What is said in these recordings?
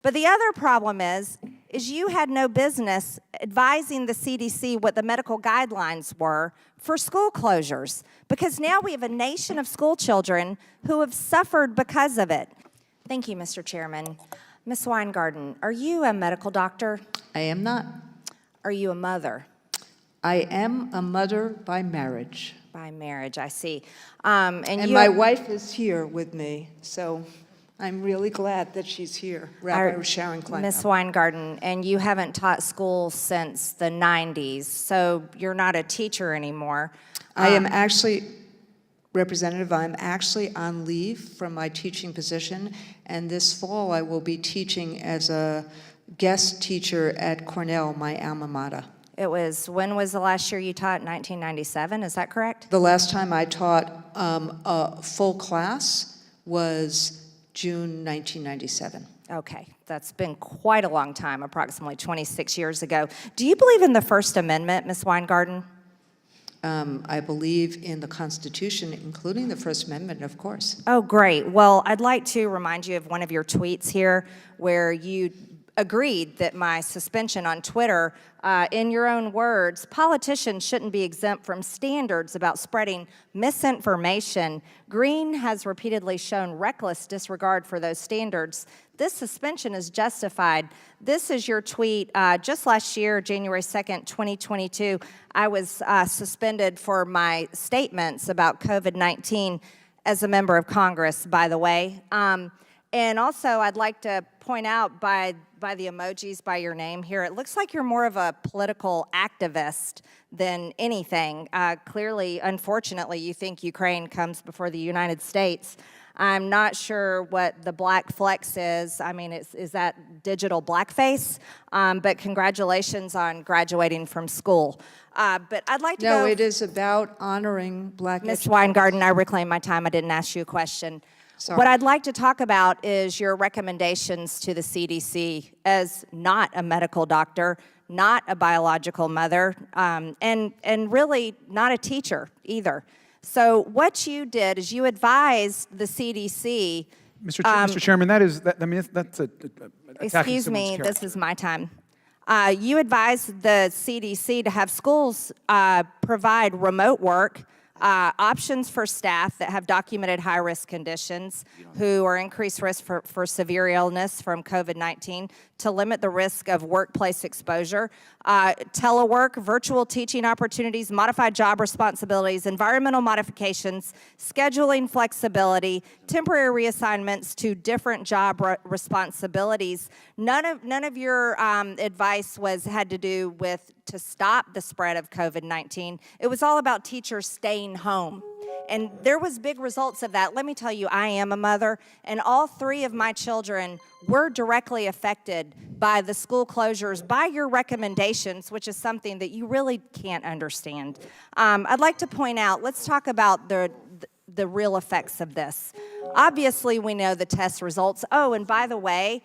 But the other problem is you had no business advising the CDC what the medical guidelines were for school closures, because now we have a nation of school children who have suffered because of it. Thank you, Mr. Chairman. Ms. Weingarten, are you a medical doctor? I am not. Are you a mother? I am a mother by marriage. By marriage, I see. And my wife is here with me, so I'm really glad that she's here, Rabbi Sharon Klein. Ms. Weingarten, and you haven't taught school since the 90s, so you're not a teacher anymore. I am actually, Representative, I'm actually on leave from my teaching position, and this fall I will be teaching as a guest teacher at Cornell, my alma mater. When was the last year you taught? 1997, is that correct? The last time I taught a full class was June 1997. Okay, that's been quite a long time, approximately 26 years ago. Do you believe in the First Amendment, Ms. Weingarten? I believe in the Constitution, including the First Amendment, of course. Oh, great. Well, I'd like to remind you of one of your tweets here where you agreed that my suspension on Twitter, in your own words, politicians shouldn't be exempt from standards about spreading misinformation. Green has repeatedly shown reckless disregard for those standards. This suspension is justified. This is your tweet. Just last year, January 2nd, 2022, I was suspended for my statements about COVID-19 as a member of Congress, by the way. And also, I'd like to point out by the emojis by your name here, it looks like you're more of a political activist than anything. Clearly, unfortunately, you think Ukraine comes before the United States. I'm not sure what the black flex is. I mean, is that digital blackface? But congratulations on graduating from school. But I'd like to No, it is about honoring black Ms. educators. Weingarten, I reclaim my time. I didn't ask you a question. Sorry. What I'd like to talk about is your recommendations to the CDC as not a medical doctor, not a biological mother, and really not a teacher either. So what you did is you advised the CDC. Mr. Chairman, that's a Excuse me, this is my time. You advised the CDC to have schools provide remote work, options for staff that have documented high-risk conditions who are increased risk for severe illness from COVID-19 to limit the risk of workplace exposure, telework, virtual teaching opportunities, modified job responsibilities, environmental modifications, scheduling flexibility, temporary reassignments to different job responsibilities. None of your advice had to do with to stop the spread of COVID-19. It was all about teachers staying home. And there was big results of that. Let me tell you, I am a mother, and all three of my children were directly affected by the school closures, by your recommendations, which is something that you really can't understand. I'd like to point out, let's talk about the real effects of this. Obviously, we know the test results. Oh, and by the way,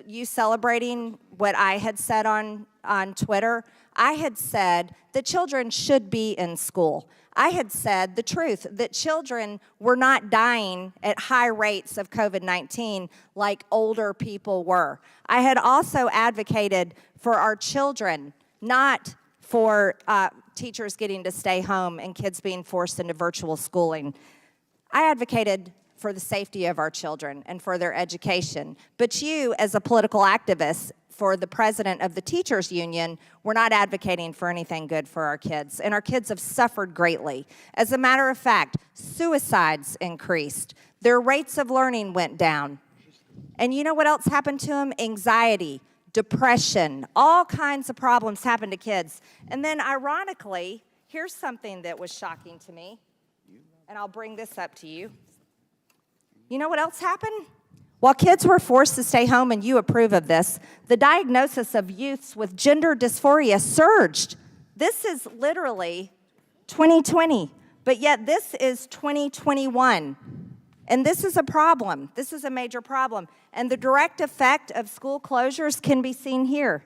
you celebrating what I had said on Twitter, I had said that children should be in school. I had said the truth, that children were not dying at high rates of COVID-19 like older people were. I had also advocated for our children, not for teachers getting to stay home and kids being forced into virtual schooling. I advocated for the safety of our children and for their education. But you, as a political activist, for the president of the teachers union, we're not advocating for anything good for our kids, and our kids have suffered greatly. As a matter of fact, suicides increased. Their rates of learning went down. And you know what else happened to them? Anxiety, depression, all kinds of problems happened to kids. And then ironically, here's something that was shocking to me, and I'll bring this up to you. You know what else happened? While kids were forced to stay home, and you approve of this, the diagnosis of youths with gender dysphoria surged. This is literally 2020, but yet this is 2021. And this is a problem. This is a major problem. And the direct effect of school closures can be seen here.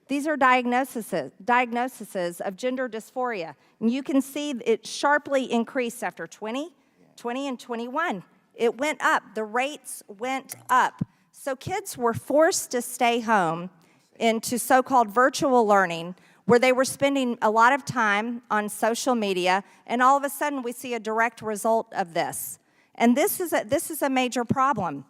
These are diagnoses of gender dysphoria. And you can see it sharply increased after 20 and 21. It went up. The rates went up. So kids were forced to stay home into so-called virtual learning, where they were spending a lot of time on social media, and all of a sudden we see a direct result of this. And this is a major problem.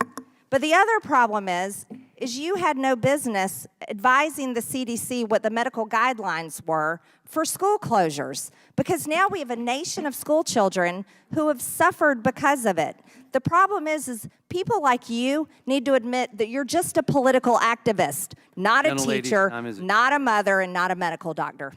But the other problem is you had no business advising the CDC what the medical guidelines were for school closures, because now we have a nation of school children who have suffered because of it. The problem is people like you need to admit that you're just a political activist, not a teacher, not a mother, and not a medical doctor.